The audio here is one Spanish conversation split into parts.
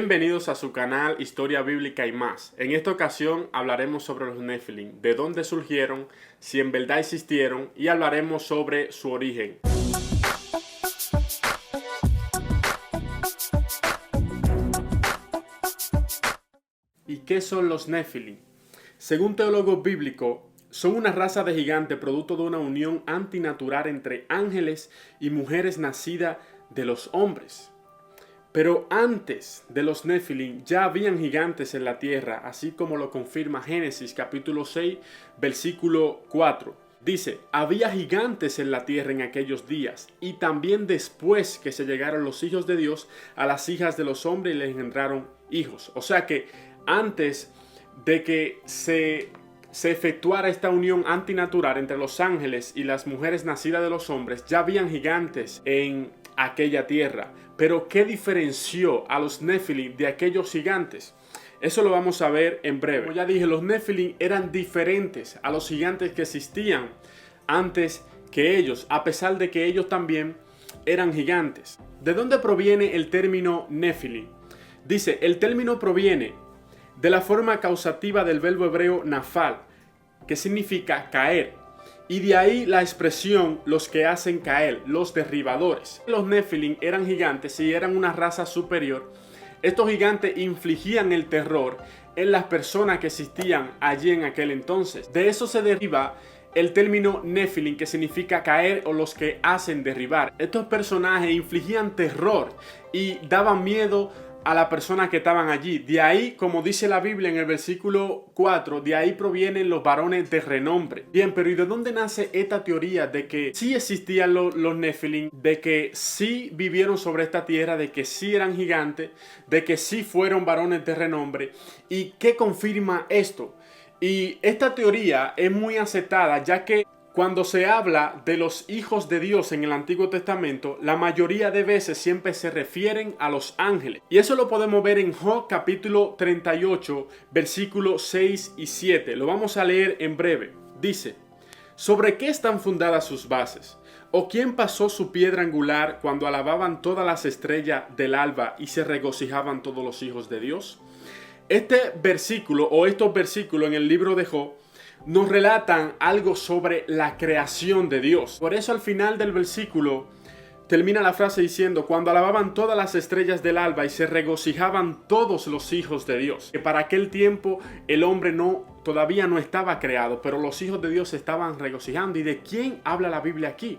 Bienvenidos a su canal Historia Bíblica y más. En esta ocasión hablaremos sobre los Nefilim, de dónde surgieron, si en verdad existieron y hablaremos sobre su origen. ¿Y qué son los Nefilim? Según teólogos bíblicos, son una raza de gigantes producto de una unión antinatural entre ángeles y mujeres nacidas de los hombres. Pero antes de los Nefilim ya habían gigantes en la tierra, así como lo confirma Génesis capítulo 6, versículo 4. Dice, había gigantes en la tierra en aquellos días, y también después que se llegaron los hijos de Dios a las hijas de los hombres y les engendraron hijos. O sea que antes de que se efectuara esta unión antinatural entre los ángeles y las mujeres nacidas de los hombres, ya habían gigantes en aquella tierra. Pero ¿qué diferenció a los Nefilim de aquellos gigantes? Eso lo vamos a ver en breve. Como ya dije, los Nefilim eran diferentes a los gigantes que existían antes que ellos, a pesar de que ellos también eran gigantes. ¿De dónde proviene el término Nefilim? Dice, el término proviene de la forma causativa del verbo hebreo nafal, que significa caer. Y de ahí la expresión los que hacen caer, los derribadores. Los Nefilim eran gigantes y eran una raza superior. Estos gigantes infligían el terror en las personas que existían allí en aquel entonces. De eso se deriva el término Nefilim, que significa caer o los que hacen derribar. Estos personajes infligían terror y daban miedo a las personas que estaban allí. De ahí, como dice la Biblia en el versículo 4, de ahí provienen los varones de renombre. Bien, pero ¿y de dónde nace esta teoría de que sí existían los Nefilim, de que sí vivieron sobre esta tierra, de que sí eran gigantes, de que sí fueron varones de renombre? ¿Y qué confirma esto? Y esta teoría es muy aceptada, ya que cuando se habla de los hijos de Dios en el Antiguo Testamento, la mayoría de veces siempre se refieren a los ángeles. Y eso lo podemos ver en Job capítulo 38, versículos 6 y 7. Lo vamos a leer en breve. Dice, ¿sobre qué están fundadas sus bases? ¿O quién pasó su piedra angular cuando alababan todas las estrellas del alba y se regocijaban todos los hijos de Dios? Este versículo o estos versículos en el libro de Job nos relatan algo sobre la creación de Dios. Por eso al final del versículo termina la frase diciendo, cuando alababan todas las estrellas del alba y se regocijaban todos los hijos de Dios. Que para aquel tiempo el hombre todavía no estaba creado, pero los hijos de Dios se estaban regocijando. ¿Y de quién habla la Biblia aquí?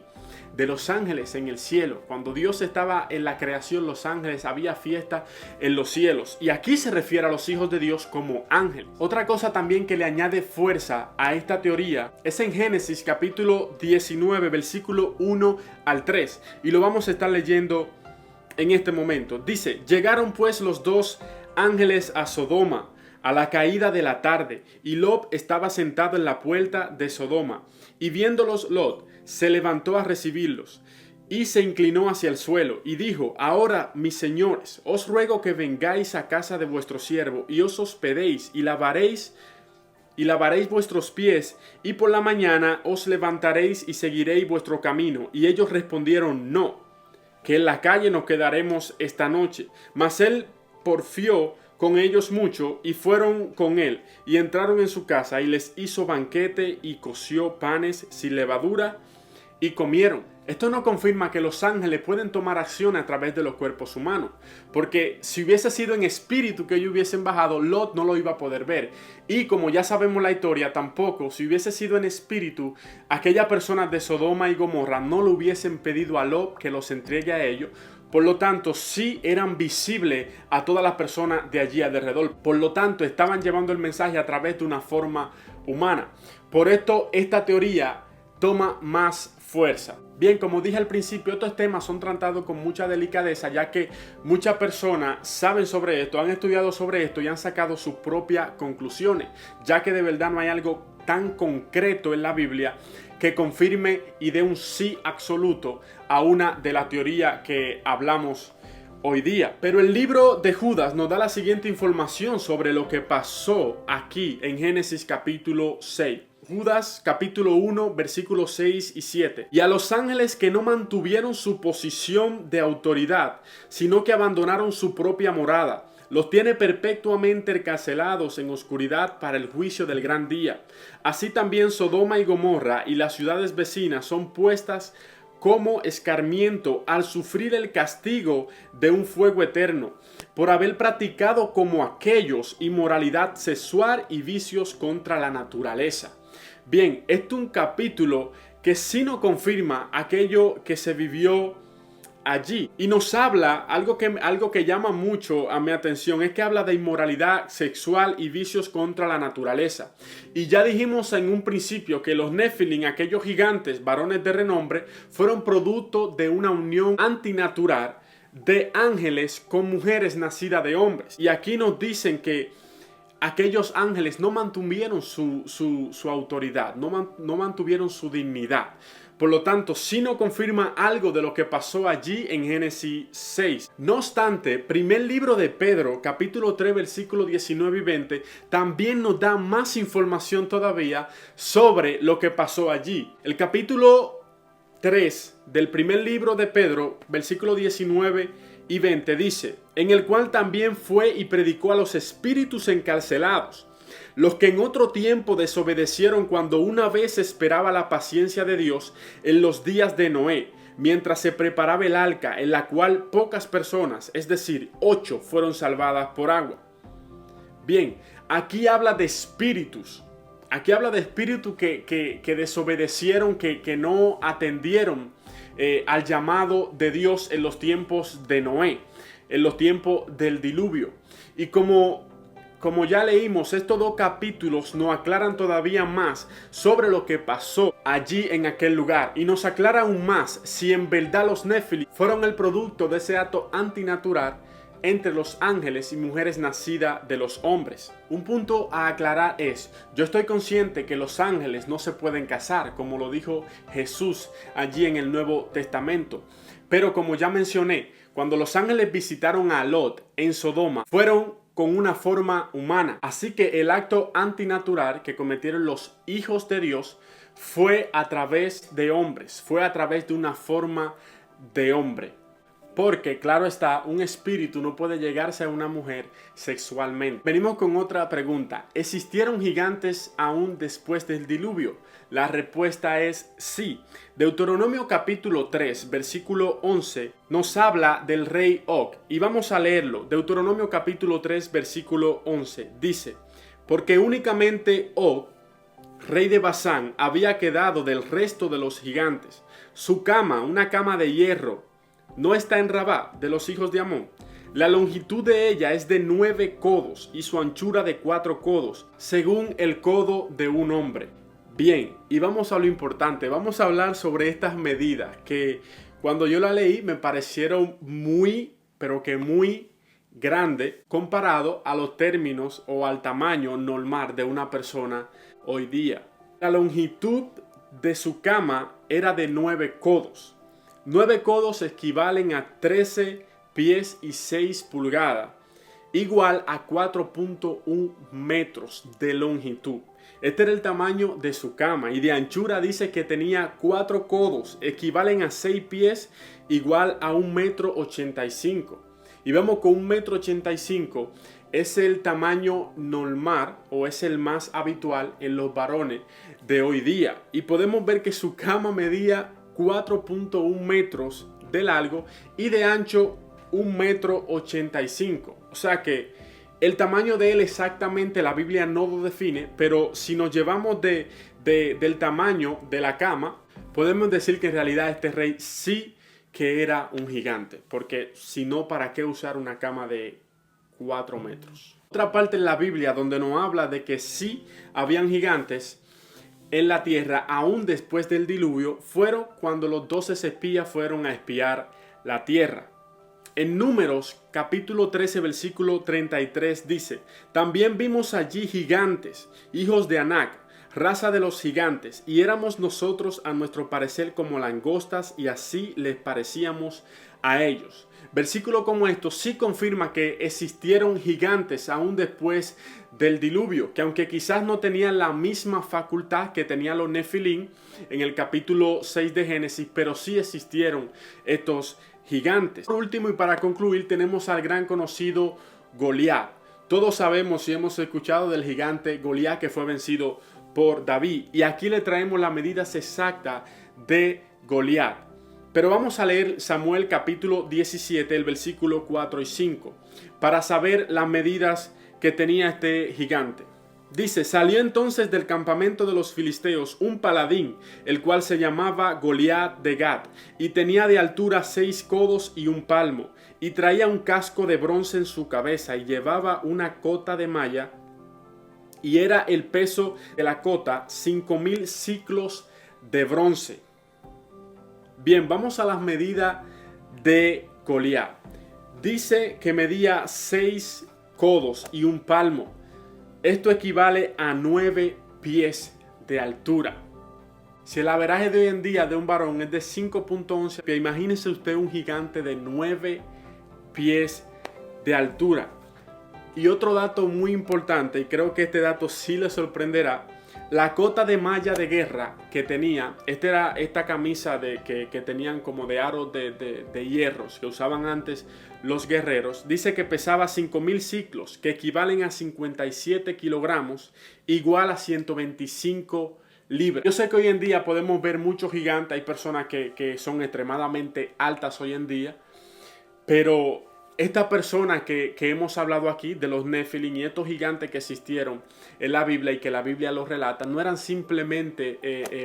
De los ángeles en el cielo. Cuando Dios estaba en la creación, los ángeles, había fiesta en los cielos. Y aquí se refiere a los hijos de Dios como ángeles. Otra cosa también que le añade fuerza a esta teoría es en Génesis capítulo 19, versículo 1 al 3. Y lo vamos a estar leyendo en este momento. Dice, llegaron pues los dos ángeles a Sodoma a la caída de la tarde, y Lot estaba sentado en la puerta de Sodoma. Y viéndolos Lot, se levantó a recibirlos, y se inclinó hacia el suelo, y dijo, ahora, mis señores, os ruego que vengáis a casa de vuestro siervo, y os hospedéis, y lavaréis vuestros pies, y por la mañana os levantaréis y seguiréis vuestro camino. Y ellos respondieron, no, que en la calle nos quedaremos esta noche. Mas él porfió con ellos mucho, y fueron con él, y entraron en su casa, y les hizo banquete, y coció panes sin levadura, y comieron. Esto no confirma que los ángeles pueden tomar acción a través de los cuerpos humanos, porque si hubiese sido en espíritu que ellos hubiesen bajado, Lot no lo iba a poder ver. Y como ya sabemos la historia, tampoco, si hubiese sido en espíritu, aquellas personas de Sodoma y Gomorra no le hubiesen pedido a Lot que los entregue a ellos. Por lo tanto, sí eran visibles a todas las personas de allí alrededor. Por lo tanto, estaban llevando el mensaje a través de una forma humana. Por esto, esta teoría toma más fuerza. Bien, como dije al principio, estos temas son tratados con mucha delicadeza, ya que muchas personas saben sobre esto, han estudiado sobre esto y han sacado sus propias conclusiones, ya que de verdad no hay algo tan concreto en la Biblia que confirme y dé un sí absoluto a una de las teorías que hablamos hoy día. Pero el libro de Judas nos da la siguiente información sobre lo que pasó aquí en Génesis capítulo 6. Judas capítulo 1 versículos 6 y 7. Y a los ángeles que no mantuvieron su posición de autoridad, sino que abandonaron su propia morada, Los tiene perpetuamente encarcelados en oscuridad para el juicio del gran día. Así también Sodoma y Gomorra y las ciudades vecinas son puestas como escarmiento al sufrir el castigo de un fuego eterno, por haber practicado como aquellos inmoralidad sexual y vicios contra la naturaleza. Bien, este es un capítulo que sí nos confirma aquello que se vivió allí. Y nos habla, algo que llama mucho a mi atención, es que habla de inmoralidad sexual y vicios contra la naturaleza. Y ya dijimos en un principio que los Nefilim, aquellos gigantes, varones de renombre, fueron producto de una unión antinatural de ángeles con mujeres nacidas de hombres. Y aquí nos dicen que aquellos ángeles no mantuvieron su autoridad, no mantuvieron su dignidad. Por lo tanto, sí nos confirma algo de lo que pasó allí en Génesis 6. No obstante, primer libro de Pedro, capítulo 3, versículos 19 y 20, también nos da más información todavía sobre lo que pasó allí. El capítulo 3 del primer libro de Pedro, versículos 19 y 20 dice: en el cual también fue y predicó a los espíritus encarcelados, los que en otro tiempo desobedecieron cuando una vez esperaba la paciencia de Dios en los días de Noé, mientras se preparaba el arca, en la cual pocas personas, es decir, 8, fueron salvadas por agua. Bien, aquí habla de espíritus. Aquí habla de espíritus que desobedecieron, que no atendieron al llamado de Dios en los tiempos de Noé, en los tiempos del diluvio. Y como ya leímos, estos 2 capítulos nos aclaran todavía más sobre lo que pasó allí en aquel lugar. Y nos aclara aún más si en verdad los Nefilim fueron el producto de ese acto antinatural entre los ángeles y mujeres nacidas de los hombres. Un punto a aclarar es: yo estoy consciente que los ángeles no se pueden casar, como lo dijo Jesús allí en el Nuevo Testamento. Pero como ya mencioné, cuando los ángeles visitaron a Lot en Sodoma, fueron con una forma humana. Así que el acto antinatural que cometieron los hijos de Dios fue a través de hombres, fue a través de una forma de hombre. Porque, claro está, un espíritu no puede llegarse a una mujer sexualmente. Venimos con otra pregunta: ¿existieron gigantes aún después del diluvio? La respuesta es sí. Deuteronomio capítulo 3, versículo 11, nos habla del rey Og. Y vamos a leerlo. Deuteronomio capítulo 3, versículo 11. Dice: porque únicamente Og, rey de Basán, había quedado del resto de los gigantes. Su cama, una cama de hierro, no está en Rabá, de los hijos de Amón. La longitud de ella es de 9 codos y su anchura de 4 codos, según el codo de un hombre. Bien, y vamos a lo importante. Vamos a hablar sobre estas medidas que cuando yo la leí me parecieron muy, pero que muy grande comparado a los términos o al tamaño normal de una persona hoy día. La longitud de su cama era de 9 codos. 9 codos equivalen a 13 pies y 6 pulgadas, igual a 4.1 metros de longitud. Este era el tamaño de su cama, y de anchura dice que tenía 4 codos, equivalen a 6 pies, igual a 1,85 m. Y vemos que 1,85 m es el tamaño normal o es el más habitual en los varones de hoy día. Y podemos ver que su cama medía 4.1 metros de largo y de ancho 1,85 m. O sea que el tamaño de él exactamente la Biblia no lo define, pero si nos llevamos del tamaño de la cama, podemos decir que en realidad este rey sí que era un gigante, porque si no, ¿para qué usar una cama de 4 metros? Otra parte en la Biblia donde nos habla de que sí habían gigantes en la tierra aún después del diluvio fueron cuando los 12 espías fueron a espiar la tierra. En Números capítulo 13 versículo 33 dice: también vimos allí gigantes, hijos de Anac, raza de los gigantes, y éramos nosotros a nuestro parecer como langostas, y así les parecíamos a ellos. Versículo como estos sí confirma que existieron gigantes aún después del diluvio, que aunque quizás no tenían la misma facultad que tenían los Nefilim en el capítulo 6 de Génesis, pero sí existieron estos gigantes. Por último y para concluir, tenemos al gran conocido Goliat. Todos sabemos y hemos escuchado del gigante Goliat que fue vencido por David. Y aquí le traemos las medidas exactas de Goliat. Pero vamos a leer Samuel capítulo 17, el versículo 4 y 5, para saber las medidas que tenía este gigante. Dice: salió entonces del campamento de los filisteos un paladín, el cual se llamaba Goliat de Gat, y tenía de altura 6 codos y un palmo, y traía un casco de bronce en su cabeza, y llevaba una cota de malla, y era el peso de la cota 5,000 ciclos de bronce. Bien, vamos a las medidas de Goliat. Dice que medía 6 codos y un palmo. Esto equivale a 9 pies de altura. Si el averaje de hoy en día de un varón es de 5,11 pies, imagínese usted un gigante de 9 pies de altura. Y otro dato muy importante, y creo que este dato sí le sorprenderá: la cota de malla de guerra que tenía, esta camisa que tenían como de aros de hierros que usaban antes los guerreros, dice que pesaba 5,000 ciclos, que equivalen a 57 kilogramos, igual a 125 libras. Yo sé que hoy en día podemos ver muchos gigantes, hay personas que son extremadamente altas hoy en día, pero esta persona que hemos hablado aquí, de los Nefilim y estos gigantes que existieron en la Biblia y que la Biblia los relata, no eran simplemente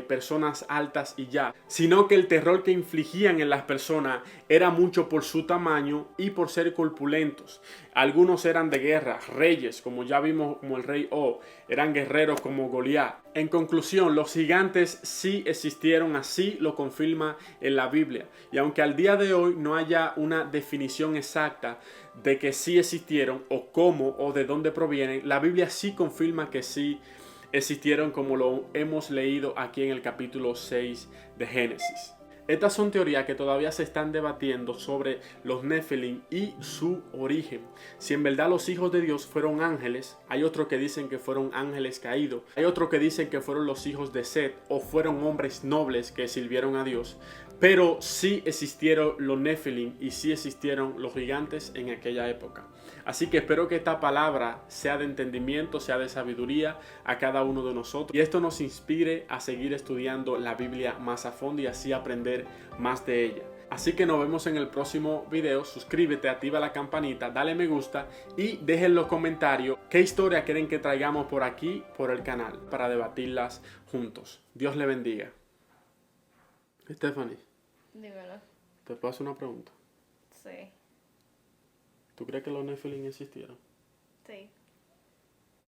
personas altas y ya, sino que el terror que infligían en las personas era mucho por su tamaño y por ser corpulentos. Algunos eran de guerra, reyes, como ya vimos, como el rey Og, eran guerreros como Goliat. En conclusión, los gigantes sí existieron, así lo confirma en la Biblia. Y aunque al día de hoy no haya una definición exacta de que sí existieron o cómo o de dónde provienen, la Biblia sí confirma que sí existieron, como lo hemos leído aquí en el capítulo 6 de Génesis. Estas son teorías que todavía se están debatiendo sobre los Nefilim y su origen. Si en verdad los hijos de Dios fueron ángeles, hay otros que dicen que fueron ángeles caídos, hay otros que dicen que fueron los hijos de Set o fueron hombres nobles que sirvieron a Dios. Pero sí existieron los Nefilim y sí existieron los gigantes en aquella época. Así que espero que esta palabra sea de entendimiento, sea de sabiduría a cada uno de nosotros. Y esto nos inspire a seguir estudiando la Biblia más a fondo y así aprender más de ella. Así que nos vemos en el próximo video. Suscríbete, activa la campanita, dale me gusta y dejen en los comentarios qué historia quieren que traigamos por aquí, por el canal, para debatirlas juntos. Dios le bendiga. Stephanie, Dímelo. ¿te puedo hacer una pregunta? Sí. ¿Tú crees que los Nefilim existieron?